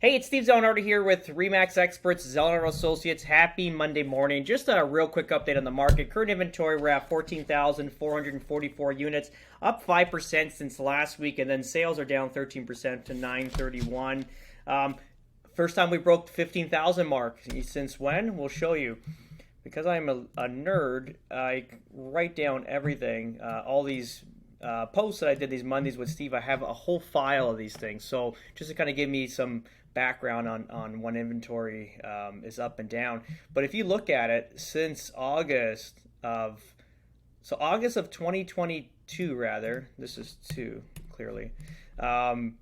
Hey, it's Steve Zellenardi here with Remax Experts, Zellenardi Associates. Happy Monday morning. Just a real quick update on the market. Current inventory, we're at 14,444 units, up 5% since last week, and then sales are down 13% to 931. First time we broke the 15,000 mark. Since when? We'll show you. Because I'm a nerd, I write down everything, all these posts that I did these Mondays with Steve. I have a whole file of these things. So just to kind of give me some background on when inventory is up and down. But if you look at it since August of 2022, rather, this is two clearly. Current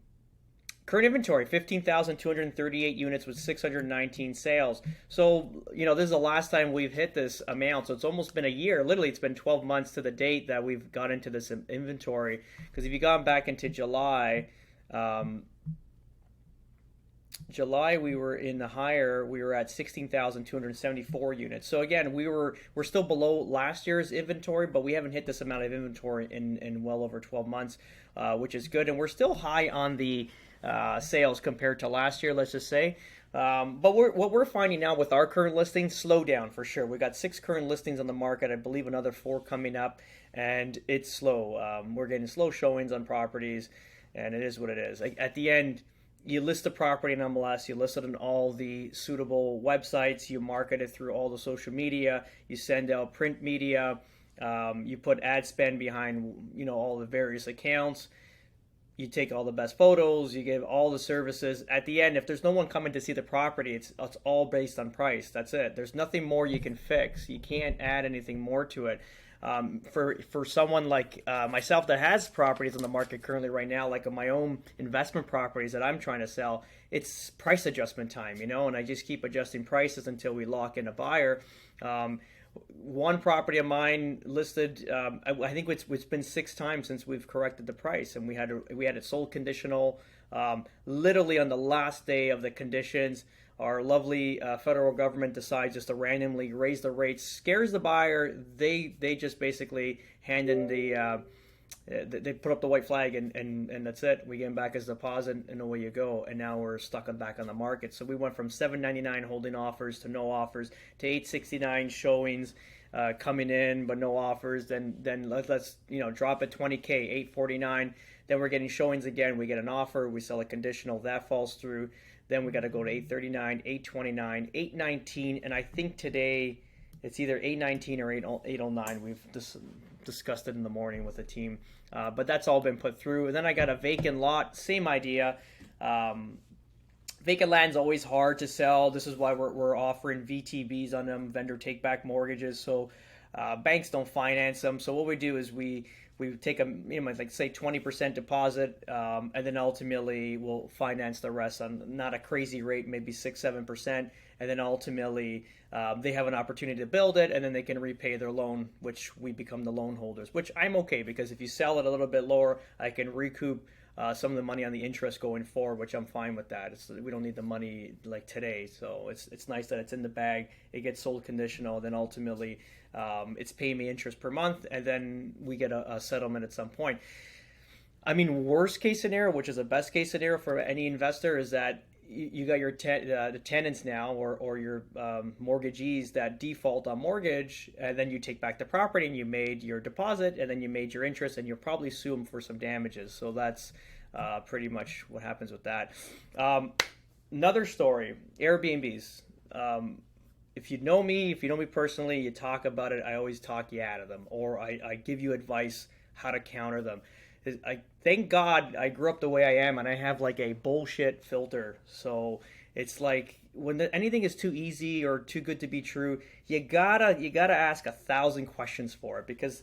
inventory, 15,238 units with 619 sales. So, this is the last time we've hit this amount. So it's almost been a year. Literally, it's been 12 months to the date that we've got into this inventory. Because if you gone back into July, we were in the higher. We were at 16,274 units. So again, we're still below last year's inventory, but we haven't hit this amount of inventory in well over 12 months, which is good. And we're still high on the sales compared to last year, let's just say. But what we're finding now with our current listings, slow down for sure. We got 6 current listings on the market. I believe another 4 coming up, and it's slow. We're getting slow showings on properties, and it is what it is. At the end, you list the property in MLS, you list it on all the suitable websites, you market it through all the social media, you send out print media, you put ad spend behind all the various accounts, you take all the best photos, you give all the services. At the end, if there's no one coming to see the property, it's all based on price. That's it. There's nothing more you can fix. You can't add anything more to it. For someone like myself that has properties on the market currently right now, like my own investment properties that I'm trying to sell, it's price adjustment time, and I just keep adjusting prices until we lock in a buyer. One property of mine listed, I think it's been 6 times since we've corrected the price, and we had it sold conditional, literally on the last day of the conditions. Our lovely federal government decides just to randomly raise the rates, scares the buyer. They just basically hand in they put up the white flag, and that's it. We get them back as a deposit, and away you go. And now we're stuck back on the market. So we went from $799 holding offers to no offers to $869 showings coming in but no offers. Then let's drop it $20K, $849. Then we're getting showings again. We get an offer. We sell a conditional. That falls through. Then we got to go to $839, $829, $819, and I think today it's either $819 or $809. We've discussed it in the morning with the team, but that's all been put through. And then I got a vacant lot, same idea. Vacant land's always hard to sell. This is why we're offering VTBs on them, vendor take-back mortgages, so banks don't finance them. So what we do is we take a like say 20% deposit, and then ultimately we'll finance the rest on not a crazy rate, maybe 6-7%, and then ultimately they have an opportunity to build it, and then they can repay their loan, which we become the loan holders. Which I'm okay, because if you sell it a little bit lower, I can recoup some of the money on the interest going forward, which I'm fine with that. We don't need the money like today, so it's nice that it's in the bag. It gets sold conditional, then ultimately it's paying me interest per month, and then we get a settlement at some point. I mean, worst case scenario, which is the best case scenario for any investor, is that you got your the tenants now, or your mortgagees that default on mortgage, and then you take back the property and you made your deposit, and then you made your interest, and you'll probably sue them for some damages. So that's pretty much what happens with that. Another story, Airbnbs. If you know me personally, you talk about it, I always talk you out of them, or I give you advice how to counter them. Thank God I grew up the way I am, and I have like a bullshit filter. So it's like when anything is too easy or too good to be true, you gotta ask 1,000 questions for it, because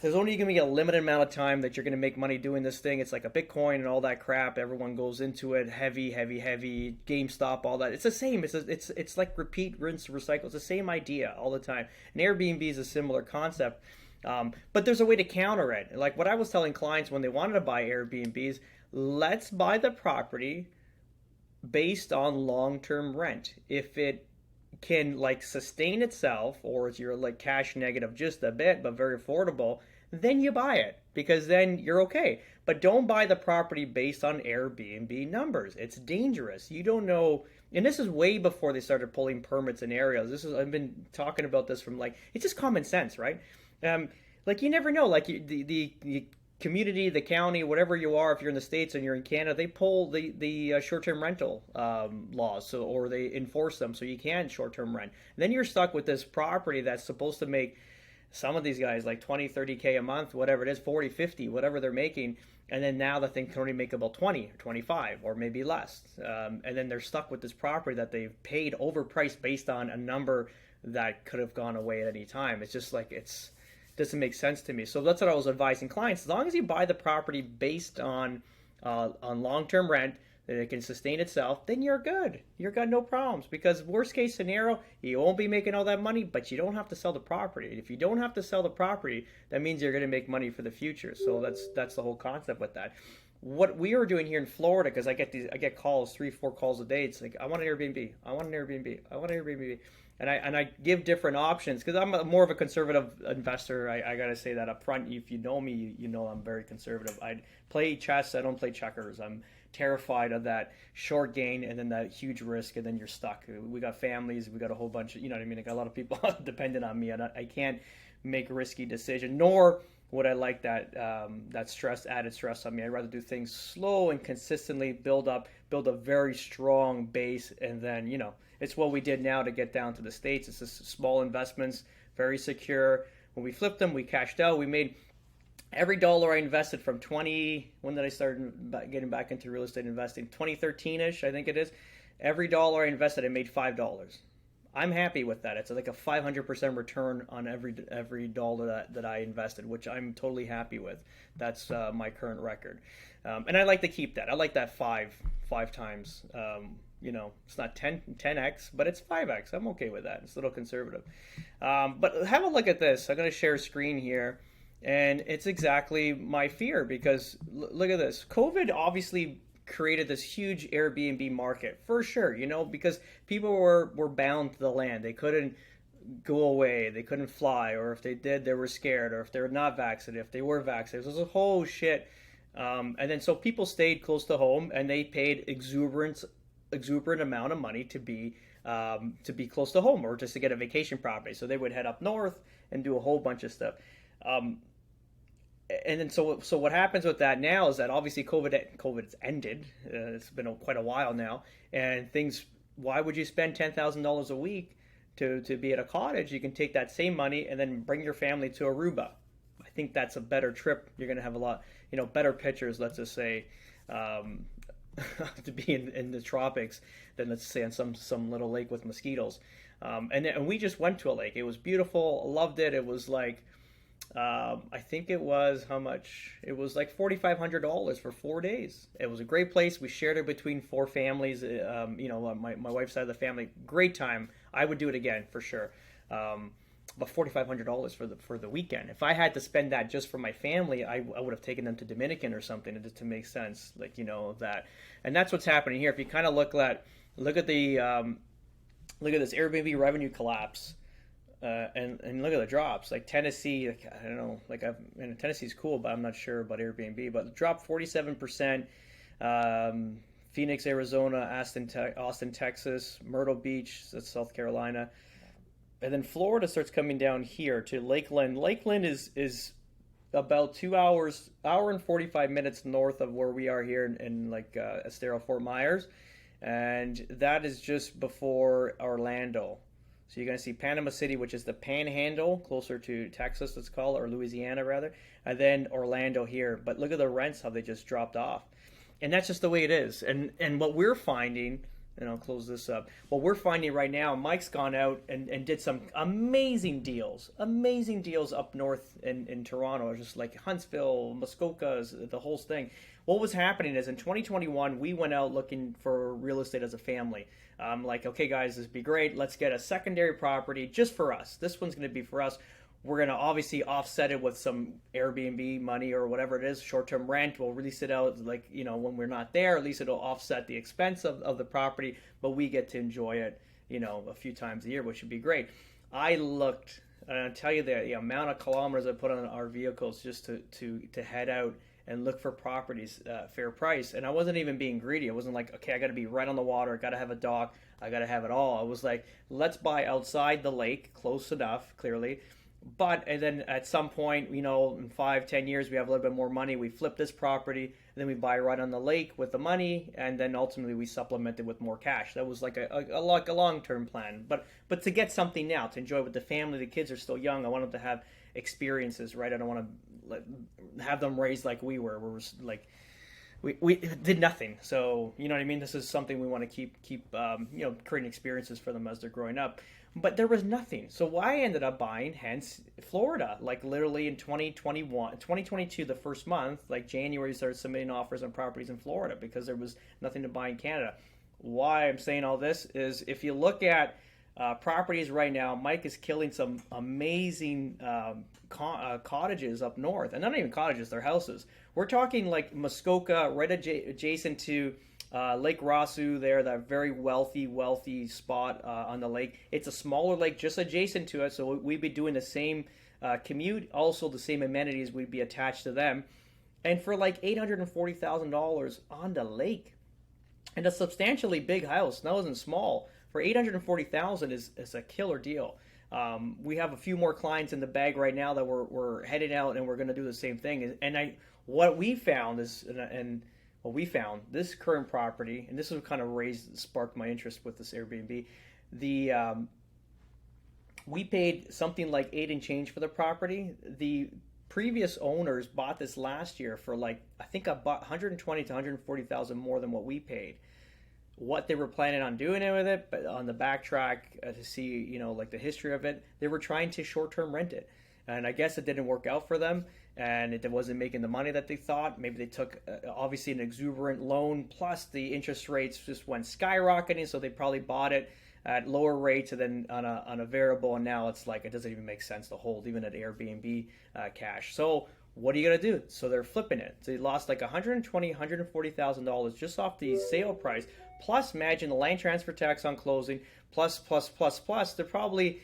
there's only going to be a limited amount of time that you're going to make money doing this thing. It's like a Bitcoin and all that crap. Everyone goes into it heavy, GameStop, all that. It's the same. It's like repeat, rinse, recycle. It's the same idea all the time. And Airbnb is a similar concept. But there's a way to counter it. Like what I was telling clients when they wanted to buy Airbnbs, let's buy the property based on long-term rent. If it can like sustain itself, or if you're like cash negative just a bit but very affordable, then you buy it because then you're okay. But don't buy the property based on Airbnb numbers. It's dangerous. You don't know. And this is way before they started pulling permits in areas. I've been talking about this from like it's just common sense, right? Like you never know. Like the community, the county, whatever you are, if you're in the States and you're in Canada, they pull the short-term rental laws, so or they enforce them so you can short-term rent. And then you're stuck with this property that's supposed to make some of these guys like 20, 30K a month, whatever it is, 40, 50, whatever they're making. And then now the thing can only make about 20 or 25 or maybe less. And then they're stuck with this property that they've paid overpriced based on a number that could have gone away at any time. It's just like doesn't make sense to me. So that's what I was advising clients. As long as you buy the property based on long-term rent, that it can sustain itself, then you're good. You've got no problems because worst case scenario, you won't be making all that money, but you don't have to sell the property. If you don't have to sell the property, that means you're going to make money for the future. So that's the whole concept with that. What we are doing here in Florida, because I get calls, 3-4 calls a day. It's like I want an Airbnb, I want an Airbnb, I want an Airbnb. And I give different options because I'm more of a conservative investor. I gotta say that up front. If you know me, you know I'm very conservative. I play chess. I don't play checkers. I'm terrified of that short gain and then that huge risk, and then you're stuck. We got families. We got a whole bunch of, you know what I mean? Like a lot of people dependent on me, and I can't make a risky decision. Nor would I like that added stress on me. I'd rather do things slow and consistently build a very strong base, and then it's what we did now to get down to the States. It's just small investments, very secure. When we flipped them, we cashed out. We made every dollar I invested from when did I start getting back into real estate investing? 2013-ish, I think it is. Every dollar I invested, I made $5. I'm happy with that. It's like a 500% return on every dollar that I invested, which I'm totally happy with. That's my current record. And I like to keep that. I like that five times. It's not 10x, but it's 5x. I'm okay with that. It's a little conservative. But have a look at this. I'm going to share a screen here. And it's exactly my fear because look at this. COVID obviously created this huge Airbnb market for sure, because people were bound to the land. They couldn't go away. They couldn't fly, or if they did, they were scared, or if they were not vaccinated, if they were vaccinated. It was a whole shit. And then so people stayed close to home and they paid exuberant amount of money to be close to home or just to get a vacation property. So they would head up north and do a whole bunch of stuff. And then so what happens with that now is that obviously COVID's ended. It's been quite a while now, and things. Why would you spend $10,000 a week to be at a cottage? You can take that same money and then bring your family to Aruba. I think that's a better trip. You're going to have a lot, better pictures. Let's just say. To be in the tropics than let's say on some little lake with mosquitoes, and we just went to a lake. It was beautiful. Loved it. It was like. I think it was how much? It was like $4,500 for 4 days. It was a great place. We shared it between 4 families. My wife's side of the family. Great time. I would do it again for sure. But $4,500 for the weekend. If I had to spend that just for my family, I would have taken them to Dominican or something just to make sense. Like that, and that's what's happening here. If you kind of look at this Airbnb revenue collapse. And look at the drops. Like Tennessee, I don't know. Tennessee's cool, but I'm not sure about Airbnb. But it dropped 47%. Phoenix, Arizona, Austin, Texas, Myrtle Beach, that's South Carolina, and then Florida starts coming down here to Lakeland. Lakeland is about 2 hours, hour and 45 minutes north of where we are here in Estero, Fort Myers, and that is just before Orlando. So you're going to see Panama City, which is the panhandle, closer to Texas, let's call it, or Louisiana rather, and then Orlando here. But look at the rents, how they just dropped off. And that's just the way it is. And what we're finding, and I'll close this up, what we're finding right now, Mike's gone out and did some amazing deals up north in Toronto, just like Huntsville, Muskoka's, the whole thing. What was happening is in 2021, we went out looking for real estate as a family. Like, okay, guys, this would be great. Let's get a secondary property just for us. This one's going to be for us. We're going to obviously offset it with some Airbnb money or whatever it is, short-term rent. We'll release it out when we're not there. At least it'll offset the expense of the property, but we get to enjoy it, a few times a year, which would be great. I looked And I'll tell you the amount of kilometers I put on our vehicles just to head out and look for properties fair price. And I wasn't even being greedy. I wasn't like, okay, I got to be right on the water. I got to have a dock. I got to have it all. I was like, let's buy outside the lake, close enough, clearly. But and then at some point, in 5, 10 years, we have a little bit more money. We flip this property, and then we buy right on the lake with the money, and then ultimately we supplement it with more cash. That was like a long term plan. But to get something now to enjoy with the family, the kids are still young. I want them to have experiences, right? I don't want to have them raised like we were, where we're like we did nothing. So you know what I mean. This is something we want to keep creating experiences for them as they're growing up. But there was nothing. So I ended up buying, hence Florida. Like literally in 2022, the first month, like January, started submitting offers on properties in Florida because there was nothing to buy in Canada. Why I'm saying all this is if you look at properties right now, Mike is killing some amazing cottages up north. And not even cottages, they're houses. We're talking like Muskoka, right adjacent to Lake Rossu there, that very wealthy spot on the lake. It's a smaller lake just adjacent to it, so we'd be doing the same commute, also the same amenities would be attached to them. And for like $840,000 on the lake, and a substantially big house, that wasn't small. For $840,000 is a killer deal. We have a few more clients in the bag right now that we're heading out, and we're going to do the same thing. And what we found is, well, we found this current property, and this is what kind of sparked my interest with this Airbnb. We paid something like 8 and change for the property. The previous owners bought this last year for like, I think I bought 120 to 140,000 more than what we paid. What they were planning on doing with it, but on the backtrack to see, like the history of it, they were trying to short-term rent it. And I guess it didn't work out for them, and it wasn't making the money that they thought. Maybe they took, obviously, an exuberant loan, plus the interest rates just went skyrocketing, so they probably bought it at lower rates and then on a variable, and now it's like it doesn't even make sense to hold, even at Airbnb cash. So what are you going to do? So they're flipping it. So they lost like $120,000, $140,000 just off the sale price, plus imagine the land transfer tax on closing, plus. They're probably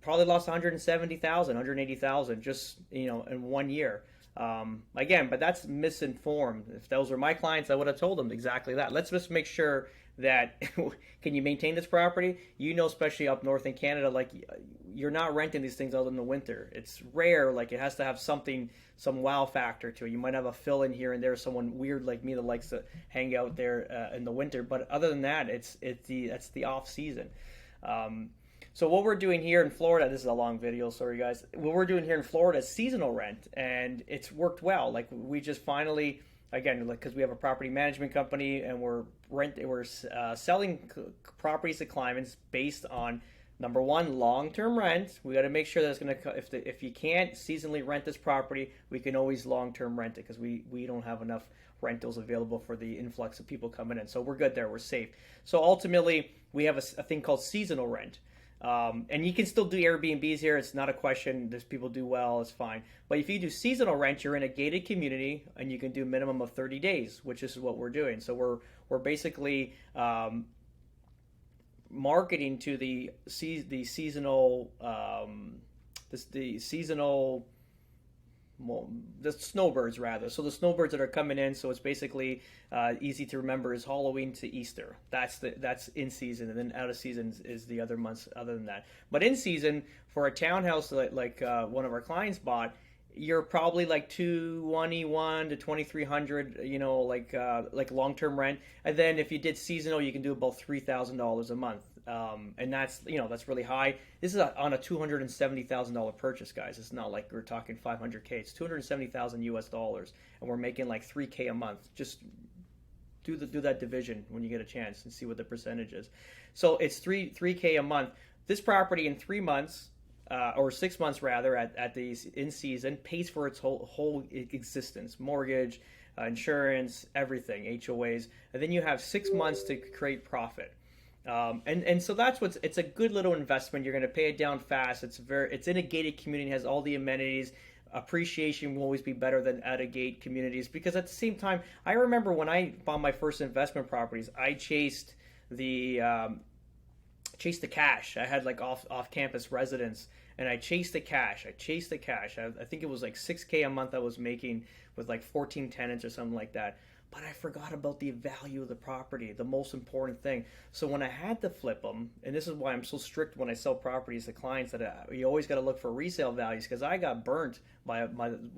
lost 170,000, 180,000 just in 1 year. Again, but that's misinformed. If those were my clients, I would have told them exactly that. Let's just make sure that can you maintain this property? Especially up north in Canada, like you're not renting these things out in the winter. It's rare. Like it has to have some wow factor to it. You might have a fill in here and there, someone weird like me that likes to hang out there in the winter. But other than that, that's the off season. So what we're doing here in Florida, this is a long video, sorry guys. What we're doing here in Florida is seasonal rent, and it's worked well. Like we just finally, again, because we have a property management company and we're selling properties to clients based on number one, long-term rent. We got to make sure that it's going to, if you can't seasonally rent this property, we can always long-term rent it because we don't have enough rentals available for the influx of people coming in. So we're good there. We're safe. So ultimately, we have a thing called seasonal rent. And you can still do Airbnbs here. It's not a question. There's people do well. It's fine. But if you do seasonal rent, you're in a gated community, and you can do a minimum of 30 days, which is what we're doing. So we're basically marketing to the seasonal the snowbirds rather. So the snowbirds that are coming in. So it's basically easy to remember is Halloween to Easter. That's in season, and then out of season is the other months other than that. But in season for a townhouse like one of our clients bought, you're probably like $221 to $2,300, like long-term rent. And then if you did seasonal, you can do about $3,000 a month. And that's really high. This is on a $270,000 purchase, guys. It's not like we're talking $500K. It's $270,000 US dollars, and we're making like $3K a month. Just do that division when you get a chance and see what the percentage is. So it's $3K a month. This property in 3 months. Or 6 months rather, at the in season, pays for its whole existence, mortgage, insurance, everything, HOAs, and then you have 6 months to create profit. And so it's a good little investment. You're going to pay it down fast. It's in a gated community, has all the amenities. Appreciation will always be better than out of gate communities, because at the same time, I remember when I bought my first investment properties, I chased the chase the cash. I had like off campus residence, and I chased the cash. I think it was like 6K a month I was making with like 14 tenants or something like that. But I forgot about the value of the property, the most important thing. So when I had to flip them, and this is why I'm so strict when I sell properties to clients, that you always got to look for resale values, because I got burnt by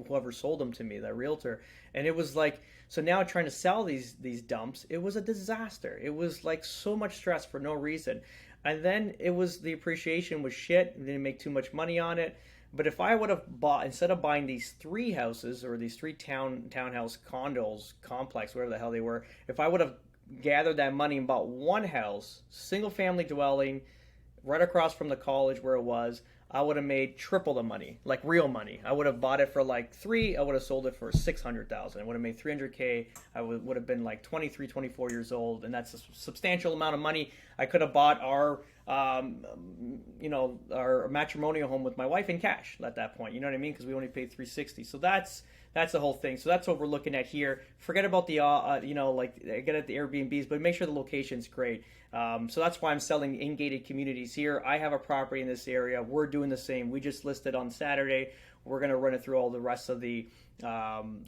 whoever sold them to me, that realtor. And it was like, so now trying to sell these dumps, it was a disaster. It was like so much stress for no reason. And then it was, the appreciation was shit. Didn't make too much money on it. But if I would have bought, instead of buying these 3 houses or these 3 townhouse condos, complex, whatever the hell they were, if I would have gathered that money and bought 1 house, single family dwelling, right across from the college where it was, I would have made triple the money, like real money. I would have bought it for like 3, I would have sold it for 600,000. I would have made 300K. I would have been like 23, 24 years old, and that's a substantial amount of money. I could have bought our our matrimonial home with my wife in cash at that point. You know what I mean? Because we only paid 360. So that's the whole thing. So that's what we're looking at here. Forget about the get at the Airbnbs, but make sure the location's great. So that's why I'm selling in gated communities here. I have a property in this area. We're doing the same. We just listed on Saturday. We're going to run it through all the rest of the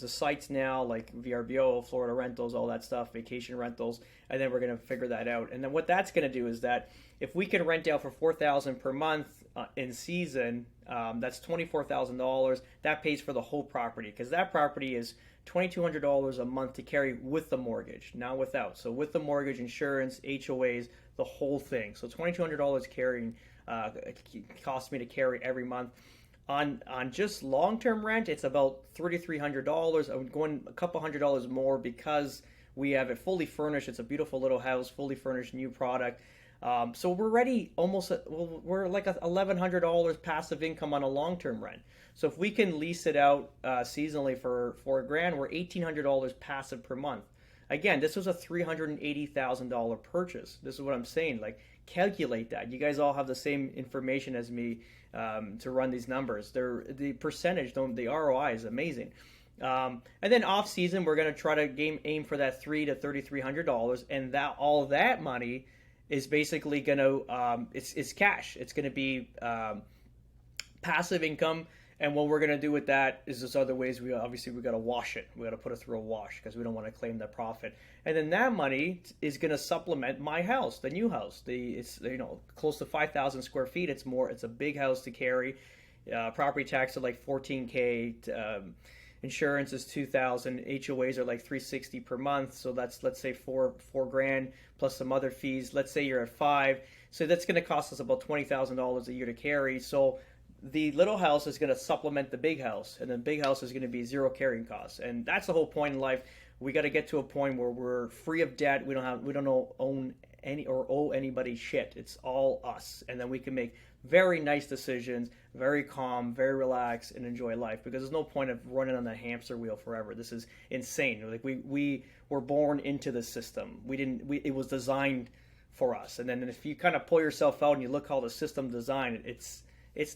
sites now, like VRBO, Florida rentals, all that stuff, vacation rentals, and then we're going to figure that out. And then what that's going to do is that if we can rent out for $4,000 per month in season, that's $24,000. That pays for the whole property, because that property is $2,200 a month to carry with the mortgage, not without. So with the mortgage, insurance, HOAs, the whole thing. So $2,200 carrying costs me to carry every month. On just long-term rent, it's about $3,300. I'm going a couple $100 more because we have it fully furnished. It's a beautiful little house, fully furnished, new product. So we're ready almost, we're like $1,100 passive income on a long-term rent. So if we can lease it out seasonally for $4,000, we're $1,800 passive per month. Again, this was a $380,000 purchase. This is what I'm saying. Like, calculate that. You guys all have the same information as me to run these numbers. The percentage, the ROI is amazing. And then off season, we're going to try to aim for that $300 to $3,300, and that all that money is basically going to it's cash. It's going to be passive income. And what we're going to do with that is there's other ways. We got to wash it. We got to put it through a wash because we don't want to claim that profit. And then that money is going to supplement my house, the new house. It's close to 5,000 square feet. It's a big house to carry. Property tax are like 14K. Insurance is 2,000. HOAs are like 360 per month. So that's, let's say $4,000 plus some other fees. Let's say you're at 5. So that's going to cost us about $20,000 a year to carry. So the little house is going to supplement the big house, and the big house is going to be zero carrying costs. And that's the whole point in life. We got to get to a point where we're free of debt. We don't own any or owe anybody shit. It's all us, and then we can make very nice decisions, very calm, very relaxed, and enjoy life. Because there's no point of running on the hamster wheel forever. This is insane. Like we were born into the system. It was designed for us. And then if you kind of pull yourself out and you look how the system designed, it's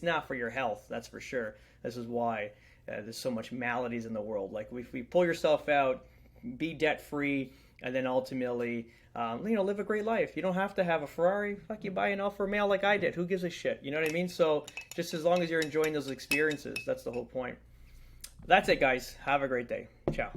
not for your health, that's for sure. This is why there's so much maladies in the world. Like if we pull yourself out, be debt free, and then ultimately, live a great life. You don't have to have a Ferrari. Fuck, you buy an Alfa Romeo like I did. Who gives a shit? You know what I mean? So just as long as you're enjoying those experiences, that's the whole point. That's it, guys. Have a great day. Ciao.